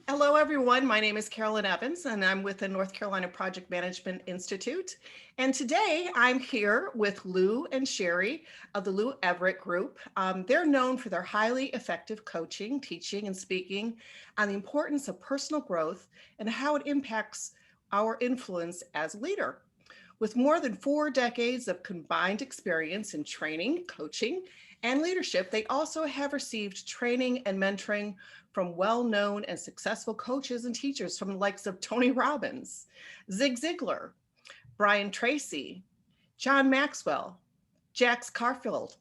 Hello, everyone. My name is Carolyn Evans, and I'm with the North Carolina Project Management Institute. And today I'm here with Lou and Sherri of the Lou Everett Group. They're known for their highly effective coaching, teaching, and speaking on the importance of personal growth and how it impacts our influence as a leader. With more than 4 decades of combined experience in training, coaching, and leadership, they also have received training and mentoring from well-known and successful coaches and teachers from the likes of Tony Robbins, Zig Ziglar, Brian Tracy, John Maxwell, Jax Carfield,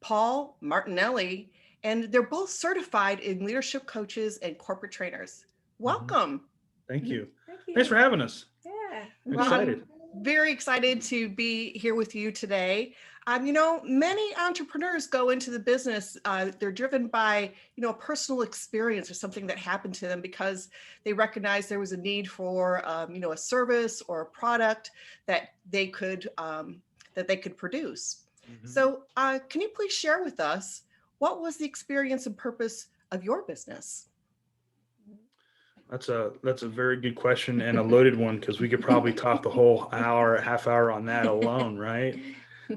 Paul Martinelli, and they're both certified in leadership coaches and corporate trainers. Mhm. Welcome. Thank you. Thank Thanks you. for having us. Yeah. I'm Well, I'm excited. very excited to be here with you today. Many entrepreneurs go into the business. They're driven by, a personal experience or something that happened to them because they recognized there was a need for, a service or a product that they could produce. Mhm. So, can you please share with us what was the experience and purpose of your business? That's a very good question and a loaded one because we could probably talk the whole hour, half hour on that alone, right?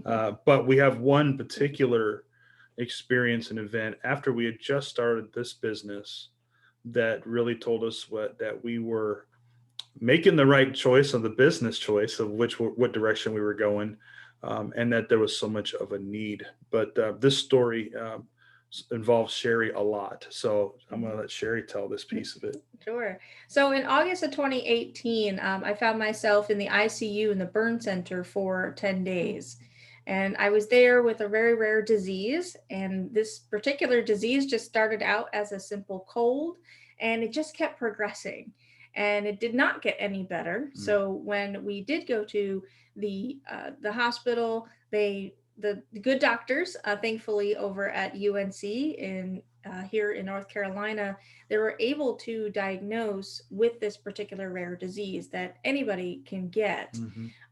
But we have one particular experience and event after we had just started this business that really told us that we were making the right choice of the business choice of what direction we were going, and that there was so much of a need. But this story involves Sherri a lot, so I'm going to let Sherri tell this piece of it. Sure. So in August of 2018, I found myself in the ICU in the burn center for 10 days. And I was there with a very rare disease. And this particular disease just started out as a simple cold and it just kept progressing. And it did not get any better. Mm. So when we did go to the hospital, the good doctors, thankfully over at UNC in here in North Carolina, they were able to diagnose with this particular rare disease that anybody can get.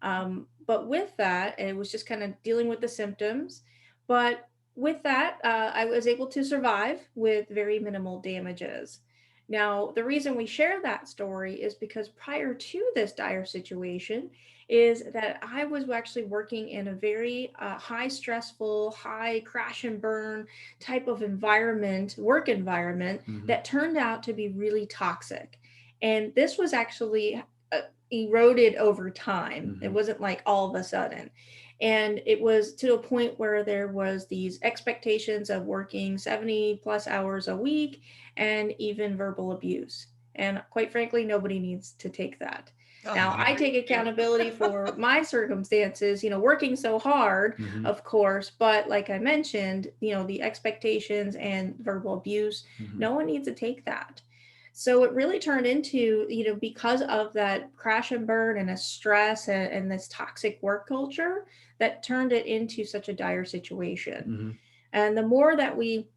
Hmm. But with that, it was just kind of dealing with the symptoms. But with that, I was able to survive with very minimal damages. Now, the reason we share that story is because prior to this dire situation, is that I was actually working in a very high stressful, high crash and burn type of environment, work environment Hmm. that turned out to be really toxic. And this was actually eroded over time. It Hmm. wasn't like all of a sudden. And it was to a point where there was these expectations of working 70 plus hours a week and even verbal abuse. And quite frankly, nobody needs to take that. Oh, Now, I I agree take with you. accountability for my circumstances, working so hard, Hmm. of course, but like I mentioned, the expectations and verbal abuse, Hmm. no one needs to take that. So it really turned into, because of that crash and burn and a stress and this toxic work culture that turned it into such a dire situation. Hmm. And the more that we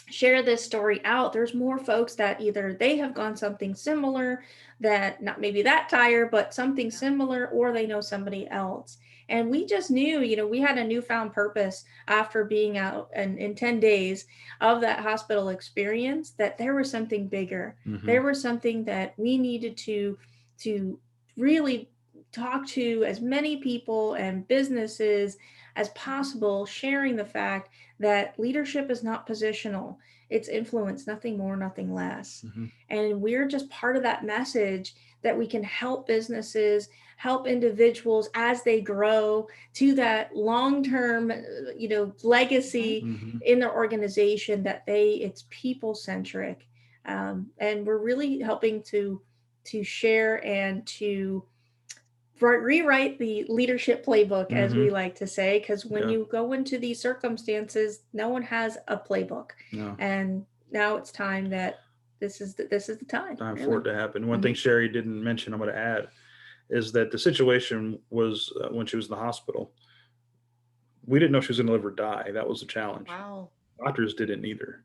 share this story out, there's more folks that either they have gone something similar, that not maybe that tire but something similar, or they know somebody else. And we just knew, we had a newfound purpose after being out and in 10 days of that hospital experience, that there was something bigger. Hmm. There was something that we needed to really talk to as many people and businesses as possible, sharing the fact that leadership is not positional, it's influence, nothing more, nothing less. Hmm. And we're just part of that message that we can help businesses, help individuals as they grow to that long-term, legacy Hmm. in their organization, that it's people centric. And we're really helping to share and to rewrite the leadership playbook, as we Hmm. like to say, because when Yeah. you go into these circumstances, no one has a playbook. No. And now it's time that this is the time, Time for really. it to happen. One thing Mhm. Sherri didn't mention, I'm going to add, is that the situation was when she was in the hospital. We didn't know she was going to live or die. That was the challenge. Wow. Doctors didn't either.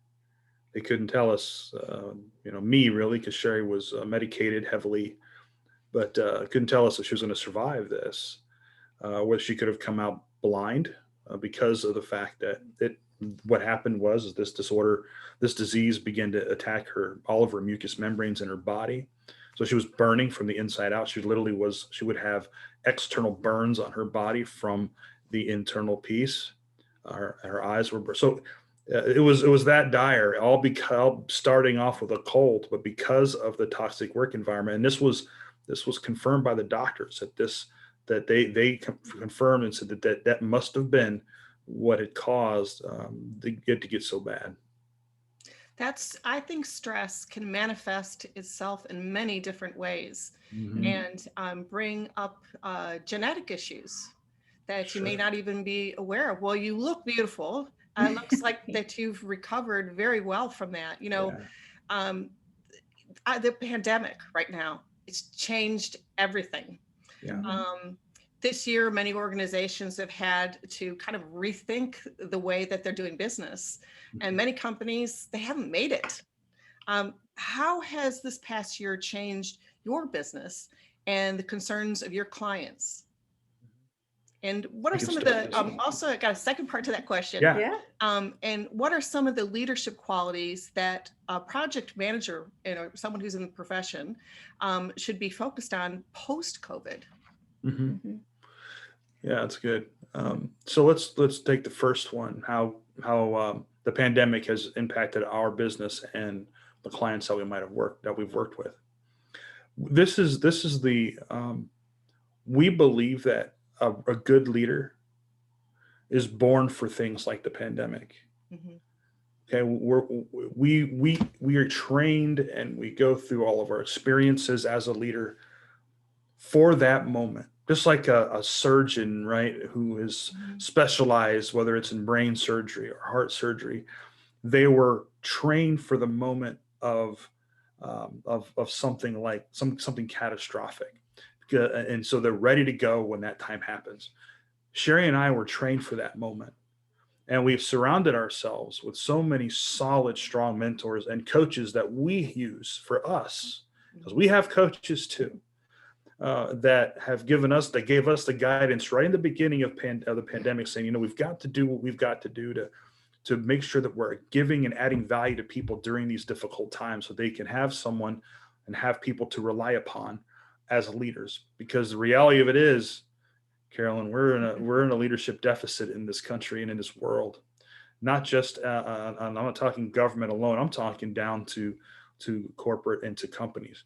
They couldn't tell us, me really, because Sherri was medicated heavily, but couldn't tell us if she was going to survive this, whether she could have come out blind because of the fact that what happened was this disease began to attack all of her mucous membranes in her body. So she was burning from the inside out. She would have external burns on her body from the internal piece. Her eyes were so it was that dire, all because starting off with a cold, but because of the toxic work environment. And this was confirmed by the doctors that they confirmed and said that must have been what had caused it to get so bad. I think stress can manifest itself in many different ways Mm-hmm. and bring up genetic issues that you may Sure. not even be aware of. Well, you look beautiful. It looks like that you've recovered very well from that. Yeah. Um, the pandemic right now, it's changed everything. Yeah. This year, many organizations have had to kind of rethink the way that they're doing business. And many companies, they haven't made it. How has this past year changed your business and the concerns of your clients? And what are some of the, also, I got a second part to that question. Yeah. And what are some of the leadership qualities that a project manager, someone who's in the profession, should be focused on post-COVID? Mm-hmm. Yeah, that's good. So let's take the first one. How the pandemic has impacted our business and the clients that we've worked with. This is the we believe that a good leader is born for things like the pandemic. Mm-hmm. Okay, we are trained and we go through all of our experiences as a leader for that moment. Just like a surgeon, right, who is specialized, whether it's in brain surgery or heart surgery, they were trained for the moment of something like something catastrophic, and so they're ready to go when that time happens. Sherri and I were trained for that moment, and we've surrounded ourselves with so many solid, strong mentors and coaches that we use for us, because we have coaches too. That gave us the guidance right in the beginning of the pandemic, saying, we've got to do what we've got to do to make sure that we're giving and adding value to people during these difficult times, so they can have someone and have people to rely upon as leaders. Because the reality of it is, Carolyn, we're in a leadership deficit in this country and in this world. Not just I'm not talking government alone. I'm talking down to corporate and to companies.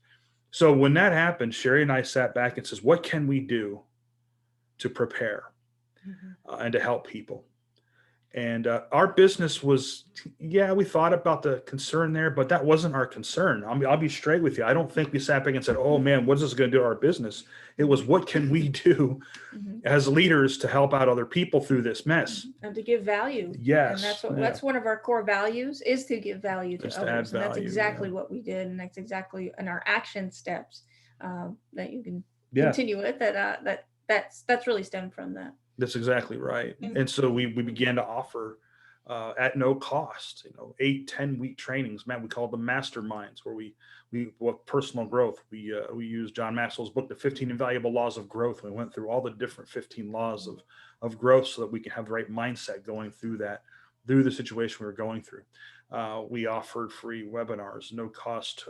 So when that happened, Sherri and I sat back and says, what can we do to prepare and to help people? And our business was, we thought about the concern there, but that wasn't our concern. I'll be straight with you. I don't think we sat back and said, oh man, what is this going to do to our business? It was, what can we do as leaders to help out other people through this mess? And to give value. Yes. And that's one of our core values, is to give value to Just others. to add And that's value, exactly what we did. And that's exactly in our action steps that you can continue with, that's really stemmed from that. That's exactly right. And so we began to offer at no cost, 8-10 week trainings. Man, we called them masterminds, where we personal growth. We used John Maxwell's book, The 15 Invaluable Laws of Growth. We went through all the different 15 laws of growth, so that we can have the right mindset going through the situation we were going through. We offered free webinars, no cost.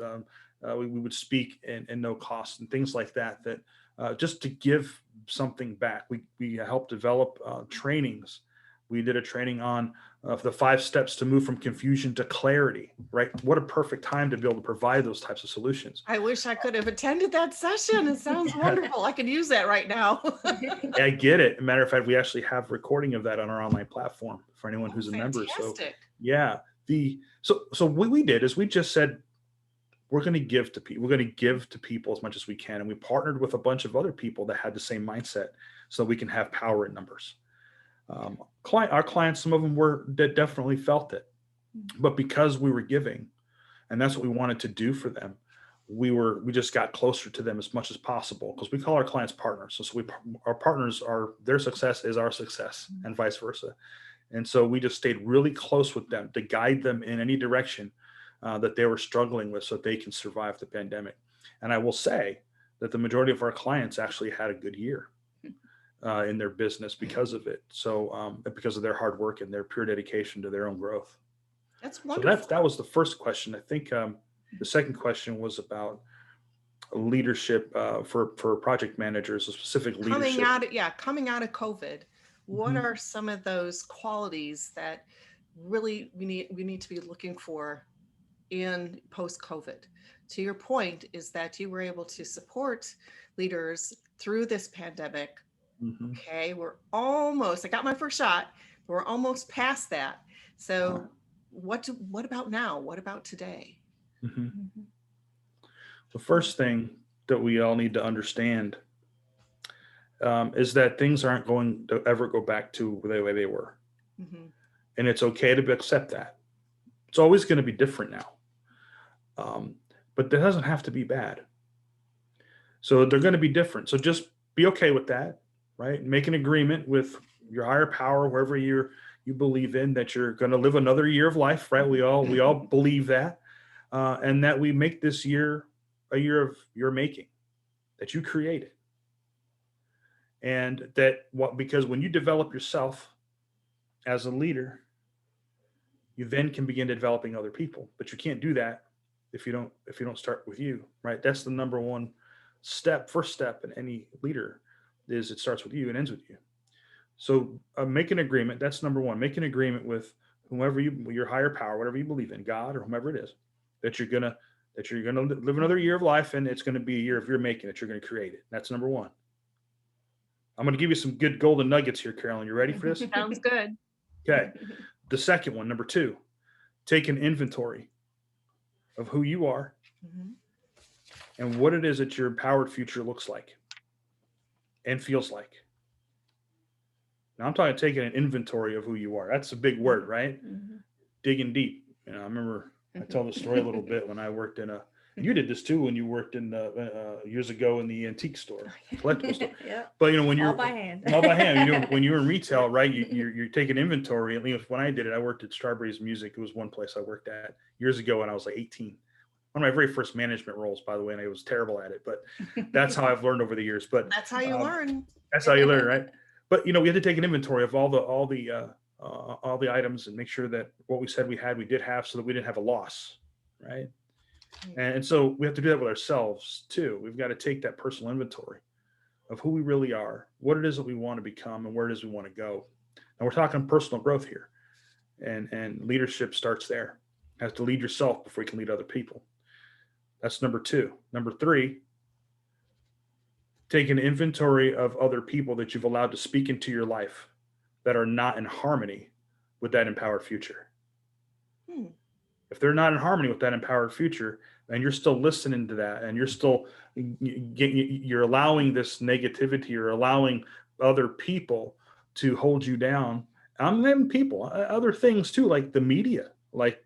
We would speak in no cost and things like that, just to give something back. We helped develop trainings. We did a training on the 5 steps to move from confusion to clarity, right? What a perfect time to be able to provide those types of solutions. I wish I could have attended that session. It sounds wonderful. I could use that right now. I get it. Matter of fact, we actually have recording of that on our online platform for anyone who's a member. So so what we did is we just said, we're going to give to people. We're going to give to people as much as we can. And we partnered with a bunch of other people that had the same mindset, so we can have power in numbers. Our clients, some of them definitely felt it, but because we were giving, and that's what we wanted to do for them, we just got closer to them as much as possible, because we call our clients partners. So our partners their success is our success, and vice versa. And so we just stayed really close with them to guide them in any direction that they were struggling with, so that they can survive the pandemic. And I will say that the majority of our clients actually had a good year. in their business because of it. So because of their hard work and their pure dedication to their own growth. That's So wonderful. that was the first question. I think the second question was about leadership for project managers, a specific leadership. Coming out of COVID, what Mhm. are some of those qualities that really we need to be looking for in post-COVID? To your point is that you were able to support leaders through this pandemic. Mhm. Okay, I got my first shot, but we're almost past that. So what about now? What about today? Mhm. Mhm. The first thing that we all need to understand is that things aren't going to ever go back to the way they were. Mhm. And it's okay to accept that. It's always going to be different now. But that doesn't have to be bad. So they're going to be different. So just be okay with that, right? Make an agreement with your higher power, wherever you believe in, that you're going to live another year of life, right? We all believe that, and that we make this year a year of your making, that you created, and because when you develop yourself as a leader, you then can begin developing other people. But you can't do that if you don't start with you, right? That's the number one first step in any leader, is it starts with you and ends with you. So make an agreement. That's number one. Make an agreement with whomever your higher power, whatever you believe in, God or whomever it is, that you're gonna live another year of life, and it's going to be a year of your making, that you're going to create it. That's number one. I'm going to give you some good golden nuggets here, Carolyn. You ready for this? Sounds good. Okay. The second one, number two, take an inventory of who you are Mhm. and what it is that your empowered future looks like and feels like. Now I'm talking taking an inventory of who you are. That's a big word, right? Mhm. Digging deep. I remember I tell the story a little bit when I worked in you did this too when you worked in years ago in the antique store, collectible store. Yeah. But when All you're by hand. all by hand, when you were in retail, right? You're taking inventory. At least when I did it, I worked at Strawberry's Music. It was one place I worked at years ago when I was like 18. One of my very first management roles, by the way, and I was terrible at it, but that's how I've learned over the years. But That's how you learn. that's how you learn, right? But we had to take an inventory of all the items and make sure that what we said we did have, so that we didn't have a loss, right? And so we have to do that with ourselves too. We've got to take that personal inventory of who we really are, what it is that we want to become, and where it is we want to go. And we're talking personal growth here, and leadership starts there. You have to lead yourself before you can lead other people. That's number two. Number three, take an inventory of other people that you've allowed to speak into your life that are not in harmony with that empowered future. Hmm. If they're not in harmony with that empowered future, and you're still listening to that, and you're allowing this negativity, or allowing other people to hold you down. I'm them people, other things too, like the media, like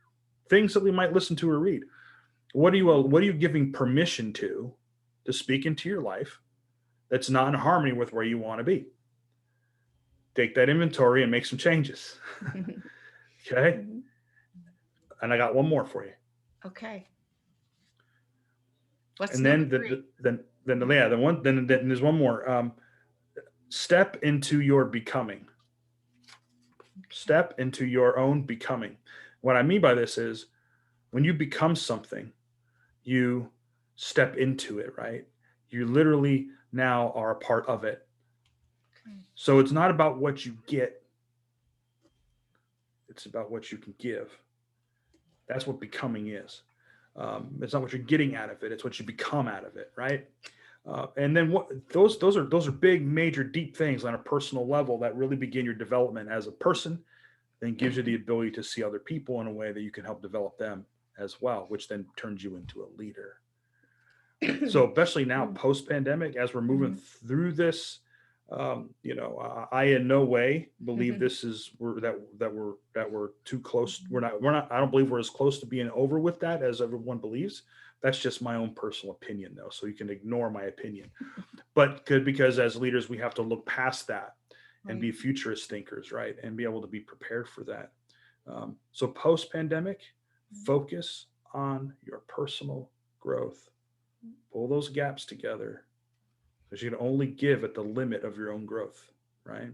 things that we might listen to or read. What are you giving permission to speak into your life that's not in harmony with where you want to be? Take that inventory and make some changes. Okay. Mhm. And I got one more for you. Okay. What's And number then three? then there's one more. Step into your becoming. Step into your own becoming. What I mean by this is, when you become something, you step into it, right? You literally now are a part of it. Okay. So it's not about what you get, it's about what you can give. That's what becoming is. It's not what you're getting out of it; it's what you become out of it, right? And then those are big, major, deep things on a personal level that really begin your development as a person, then gives you the ability to see other people in a way that you can help develop them as well, which then turns you into a leader. So especially now, post pandemic, as we're moving through this, I in no way believe we're too close. We're not. I don't believe we're as close to being over with that as everyone believes. That's just my own personal opinion, though. So you can ignore my opinion, but because as leaders, we have to look past that and be futurist thinkers, right? And be able to be prepared for that. So post pandemic, focus on your personal growth. Pull those gaps together, because you can only give at the limit of your own growth, right?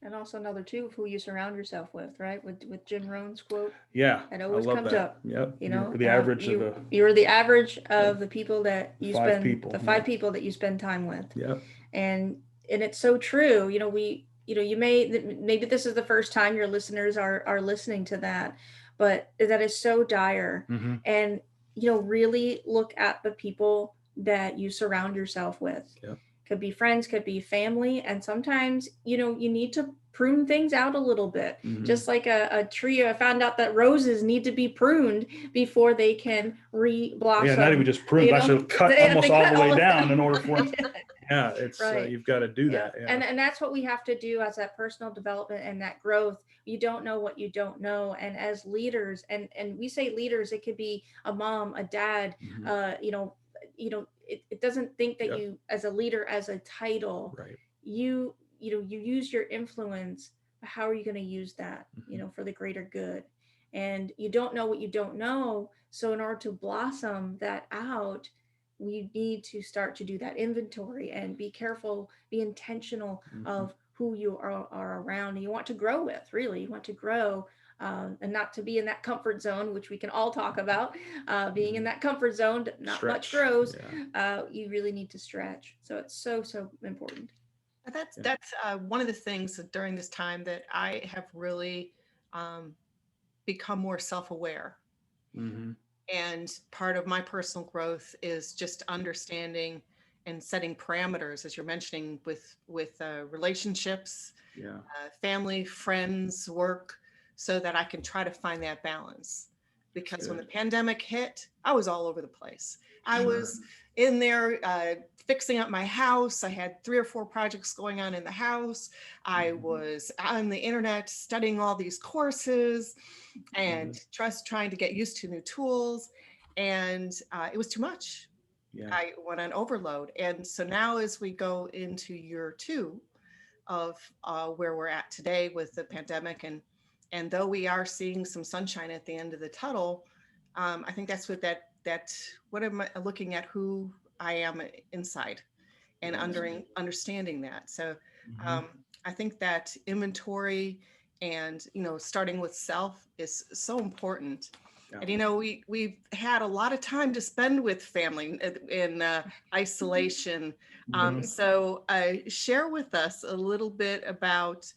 And also another too, who you surround yourself with, right? With Jim Rohn's quote, Yeah, it I always love comes that. up. Yep. You know, You're the average of you're the average of the people that you five spend people, the five yeah. people that you spend time with. Yep. And it's so true. You know, you maybe this is the first time your listeners are listening to that, but that is so dire. Mm-hmm. And really look at the people that you surround yourself with. Yep. Could be friends, could be family, and sometimes you need to prune things out a little bit. Mm-hmm. Just like a tree. I found out that roses need to be pruned before they can re-blossom. Yeah, not even just prune, I should cut almost all the way down in order for it. Yeah, it's right. You've got to do that. Yeah. And that's what we have to do as that personal development and that growth. You don't know what you don't know. And as leaders, and we say leaders, it could be a mom, a dad, Mm-hmm. It doesn't think that Yep. you as a leader as a title. Right. You use your influence. How are you going to use that, Mm-hmm. For the greater good? And you don't know what you don't know. So in order to blossom that out, we need to start to do that inventory and be careful, be intentional Mm-hmm. of who you are around and you want to grow with. Really, you want to grow and not to be in that comfort zone, which we can all talk about. Being in that comfort zone, not Stretch. much grows. Yeah. You really need to stretch. So it's so important. That's one of the things that during this time that I have really become more self-aware. Mm-hmm. And part of my personal growth is just understanding and setting parameters, as you're mentioning, with relationships, family, friends, work, so that I can try to find that balance. Because when the pandemic hit, I was all over the place. I was in there fixing up my house. I had 3 or 4 projects going on in the house. I was on the internet studying all these courses and just trying to get used to new tools. And it was too much. Yeah. I went on overload. And so now as we go into year 2 of where we're at today with the pandemic, and though we are seeing some sunshine at the end of the tunnel, I think that's what what am I looking at, who I am inside and understanding that. So I think that inventory and, starting with self is so important. Yeah. And, we've had a lot of time to spend with family in isolation. So share with us a little bit about,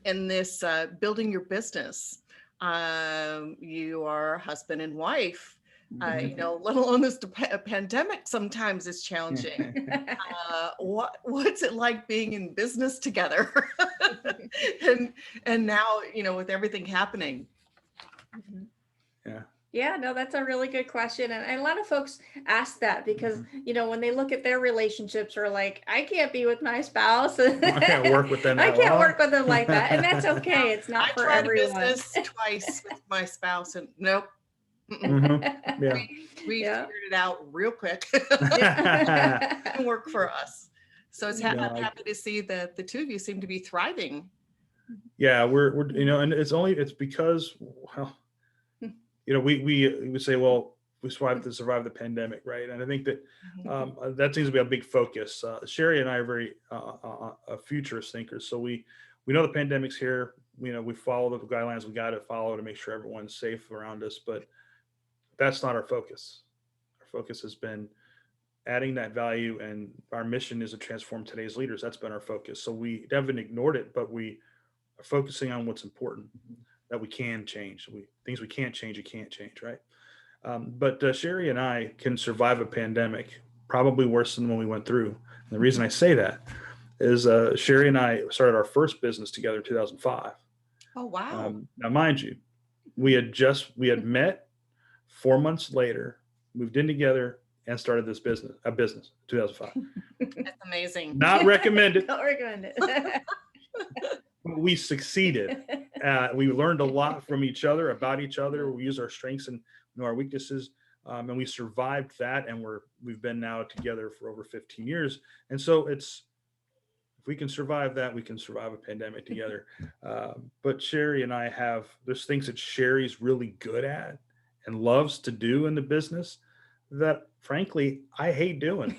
in this building your business. You are husband and wife. Let alone this pandemic sometimes is challenging. What's it like being in business together? and now, with everything happening. Yeah, no, that's a really good question. And a lot of folks ask that because, when they look at their relationships are like, I can't be with my spouse. I can't work with them. I can't work with them like that. And that's okay. It's not for everyone. I tried business twice with my spouse and nope. Yeah. We figured it out real quick. It didn't work for us. So it's I'm happy to see that the two of you seem to be thriving. Yeah, we're and it's because, well, we would say, well, we survived the pandemic, right? And I think that that seems to be a big focus. Sherri and I are very futurist thinkers, so we know the pandemic's here. We follow the guidelines we got to follow to make sure everyone's safe around us, but that's not our focus. Our focus has been adding that value, and our mission is to transform today's leaders. That's been our focus. So we haven't ignored it, but we are focusing on what's important, that we can change. Things we can't change, you can't change, right? But Sherri and I can survive a pandemic probably worse than when we went through. And the reason I say that is Sherri and I started our first business together in 2005. Oh, wow. Now, mind you, we had met 4 months later, moved in together, and started this business, 2005. That's amazing. Not recommended. Not recommended. We succeeded. We learned a lot from each other, about each other. We used our strengths and our weaknesses, and we survived that. And we've been now together for over 15 years. And so if we can survive that, we can survive a pandemic together. But Sherri and I there's things that Sherri's really good at and loves to do in the business that frankly I hate doing,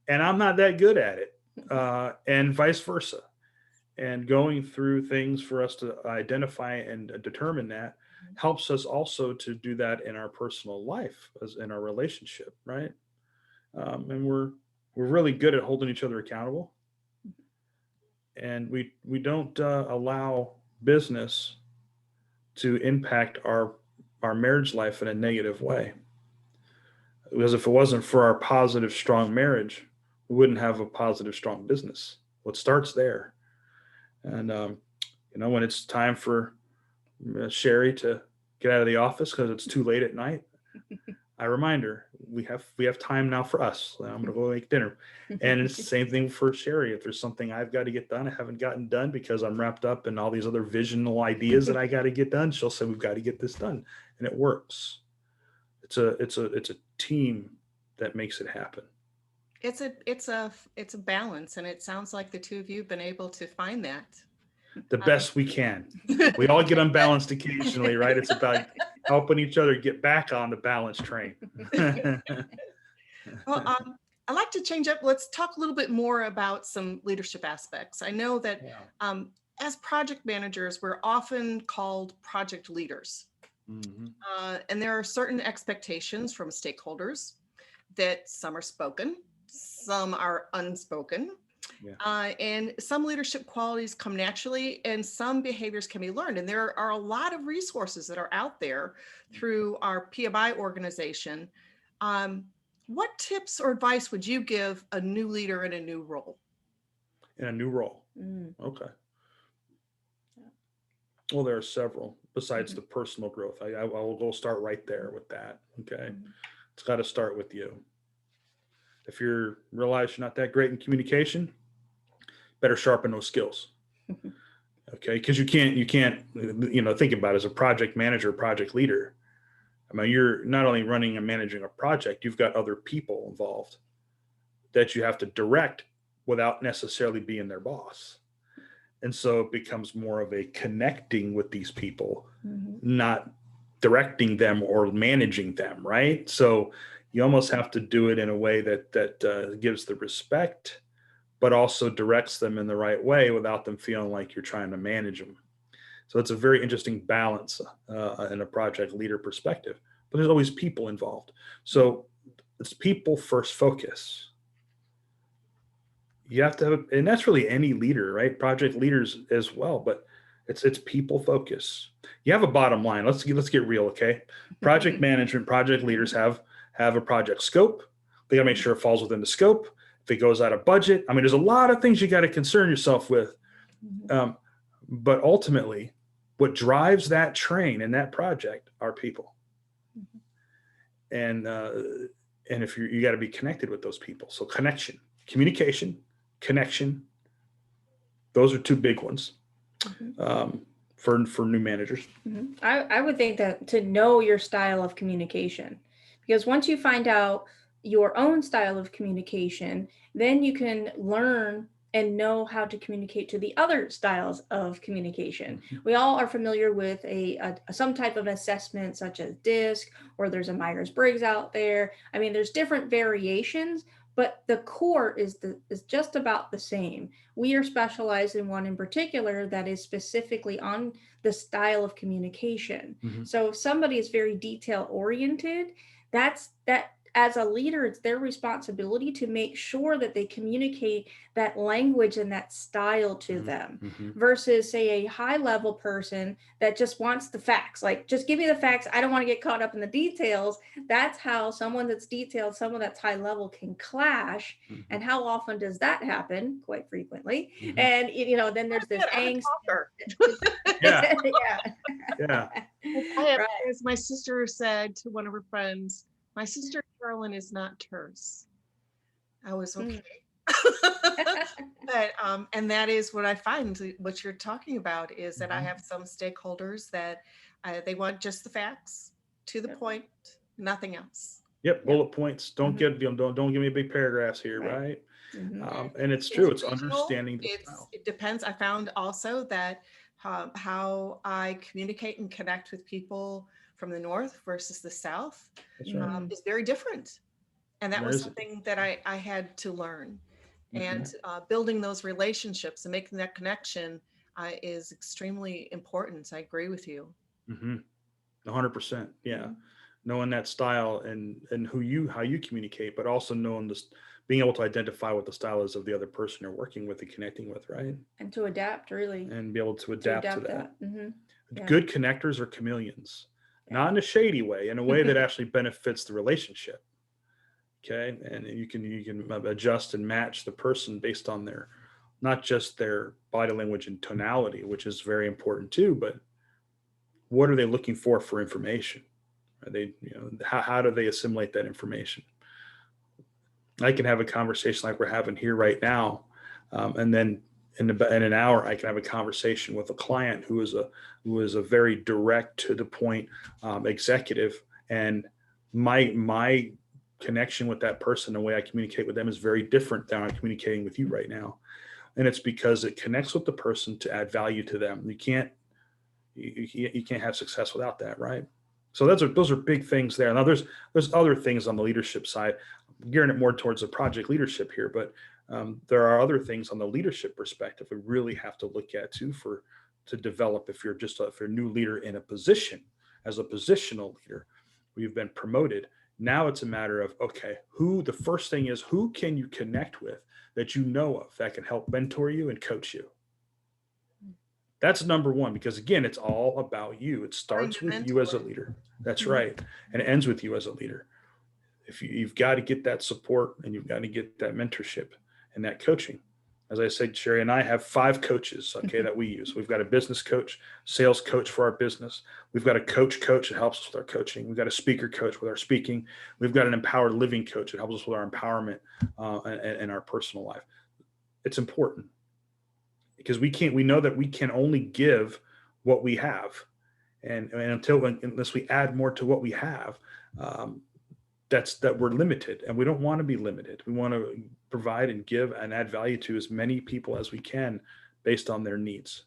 and I'm not that good at it, and vice versa. And going through things for us to identify and determine that helps us also to do that in our personal life, as in our relationship, right? And we're really good at holding each other accountable, and we don't allow business to impact our marriage life in a negative way. Because if it wasn't for our positive, strong marriage, we wouldn't have a positive, strong business. Well, it starts there. And when it's time for Sherri to get out of the office because it's too late at night, I remind her we have time now for us. I'm going to go make dinner, and it's the same thing for Sherri. If there's something I've got to get done, I haven't gotten done because I'm wrapped up in all these other visional ideas that I got to get done, she'll say we've got to get this done, and it works. It's a team that makes it happen. It's a balance, and it sounds like the two of you have been able to find that. The best we can. We all get unbalanced occasionally, right? It's about helping each other get back on the balance train. Well, I'd like to change up. Let's talk a little bit more about some leadership aspects. I know that as project managers, we're often called project leaders. Mm-hmm. And there are certain expectations from stakeholders that some are spoken, some are unspoken. Yeah. And some leadership qualities come naturally, and some behaviors can be learned. And there are a lot of resources that are out there through our PMI organization. What tips or advice would you give a new leader in a new role? In a new role? Okay. Well, there are several besides the personal growth. I will go start right there with that. Okay. It's got to start with you. If you realize you're not that great in communication, better sharpen those skills. Okay. Because you can't, think about it as a project manager, project leader. I mean, you're not only running and managing a project, you've got other people involved that you have to direct without necessarily being their boss. And so it becomes more of a connecting with these people, not directing them or managing them, right? So you almost have to do it in a way that gives the respect, but also directs them in the right way without them feeling like you're trying to manage them. So it's a very interesting balance in a project leader perspective, but there's always people involved. So it's people first focus. You have to have, and that's really any leader, right? Project leaders as well, but it's people focus. You have a bottom line. Let's get real, okay? Project management, project leaders have a project scope. They got to make sure it falls within the scope. If it goes out of budget, I mean, there's a lot of things you got to concern yourself with. But ultimately, what drives that train and that project are people. And if you got to be connected with those people. So connection, communication, connection. Those are two big ones for new managers. I would think that to know your style of communication, because once you find out your own style of communication, then you can learn and know how to communicate to the other styles of communication. We all are familiar with some type of assessment such as DISC, or there's a Myers-Briggs out there. I mean, there's different variations, but the core is just about the same. We are specialized in one in particular that is specifically on the style of communication. So if somebody is very detail oriented, that as a leader, it's their responsibility to make sure that they communicate that language and that style to them versus, say, a high level person that just wants the facts. Like, just give me the facts. I don't want to get caught up in the details. That's how someone that's detailed, someone that's high level can clash. And how often does that happen? Quite frequently. And, then there's this angst. Yeah. As my sister said to one of her friends, my sister Carolyn is not terse. I was okay. But and that is what I find. What you're talking about is that I have some stakeholders that they want just the facts, to the point, nothing else. Yep, bullet points. Don't give me big paragraphs here, right? And it's true. It's understanding the style. It depends. I found also that how I communicate and connect with people from the North versus the South That's right. is very different. And that There was is. something that I had to learn. And Mhm. building those relationships and making that connection is extremely important. I agree with you. 100%. Yeah. Mhm. Knowing that style and how you communicate, but also knowing this, being able to identify what the style is of the other person you're working with and connecting with, right? And to adapt, really, And be able to to adapt to adapt that. that. Yeah. Good connectors are chameleons, Yeah. not in a shady way, in a way that actually benefits the relationship. Okay. And you can adjust and match the person based on their, not just their body language and tonality, which is very important too, but what are they looking for information? Are they, how do they assimilate that information? I can have a conversation like we're having here right now, and then in an hour, I can have a conversation with a client who is a very direct, to the point executive, and my connection with that person, the way I communicate with them, is very different than I'm communicating with you right now, and it's because it connects with the person to add value to them. You can't have success without that, right? So those are big things there. Now there's other things on the leadership side, gearing it more towards the project leadership here, but there are other things on the leadership perspective we really have to look at too, for to develop. If you're a new leader in a position, as a positional leader, where you've been promoted, now it's a matter of, okay, the first thing is, who can you connect with that you know of that can help mentor you and coach you? That's number one, because again, it's all about you. It Find starts a with you as a mentor. leader. That's Mhm. right. And it ends with you as a leader. If you've got to get that support, and you've got to get that mentorship and that coaching. As I said, Sherri and I have 5 coaches, okay, that we use. We've got a business coach, sales coach for our business. We've got a coach that helps us with our coaching. We've got a speaker coach with our speaking. We've got an empowered living coach that helps us with our empowerment and our personal life. It's important, because we know that we can only give what we have, and unless we add more to what we have, um, that we're limited, and we don't want to be limited. We want to provide and give and add value to as many people as we can, based on their needs.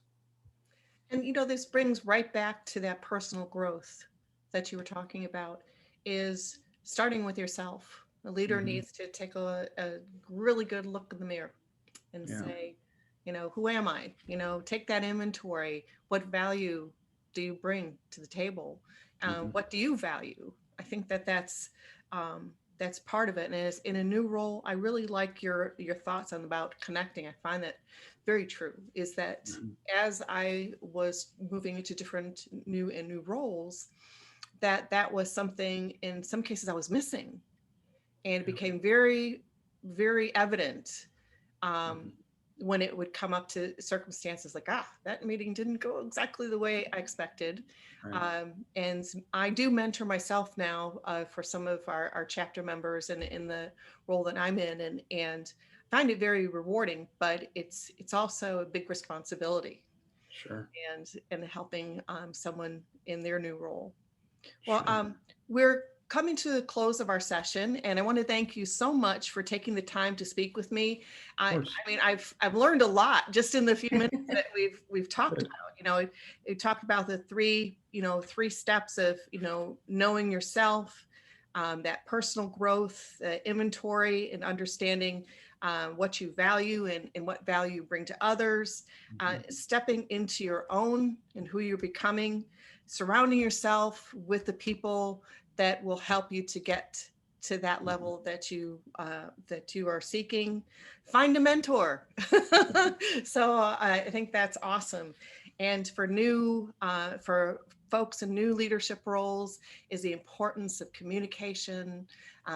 And this brings right back to that personal growth that you were talking about, is starting with yourself. A leader Hmm. needs to take a really good look in the mirror and Yeah. say, who am I? Take that inventory. What value do you bring to the table? Hmm. What do you value? I think that's part of it. And as in a new role, I really like your thoughts on about connecting. I find that very true. Is that Hmm. as I was moving into different new roles, that was something in some cases I was missing, and it Yeah. became very, very evident Hmm. um, when it would come up to circumstances like, that meeting didn't go exactly the way I expected. Right. And I do mentor myself now for some of our chapter members and in the role that I'm in, and find it very rewarding, but it's also a big responsibility, Sure. and helping someone in their new role. Well, Sure. we're coming to the close of our session, and I want to thank you so much for taking the time to speak with me. Of I, course. I mean, I've learned a lot just in the few minutes that we've talked Good. about. We talked about the three steps of knowing yourself, that personal growth, inventory, and understanding what you value and what value you bring to others, Hmm. stepping into your own and who you're becoming, surrounding yourself with the people that will help you to get to that Hmm. level that you are seeking. Find a mentor. So I think that's awesome. And for folks in new leadership roles, is the importance of communication,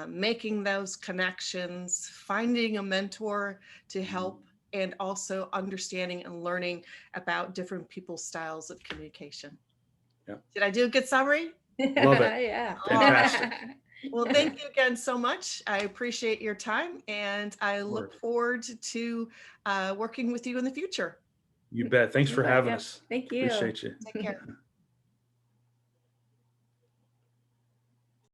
making those connections, finding a mentor to Hmm. help, and also understanding and learning about different people's styles of communication. Yeah. Did I do a good summary? Love it. Yeah. All right. Fantastic. Well, thank you again so much. I appreciate your time, and I Of look course. forward to working with you in the future. You bet. Thanks You for bet. having Yeah. us. Thank you. Appreciate you. Take care.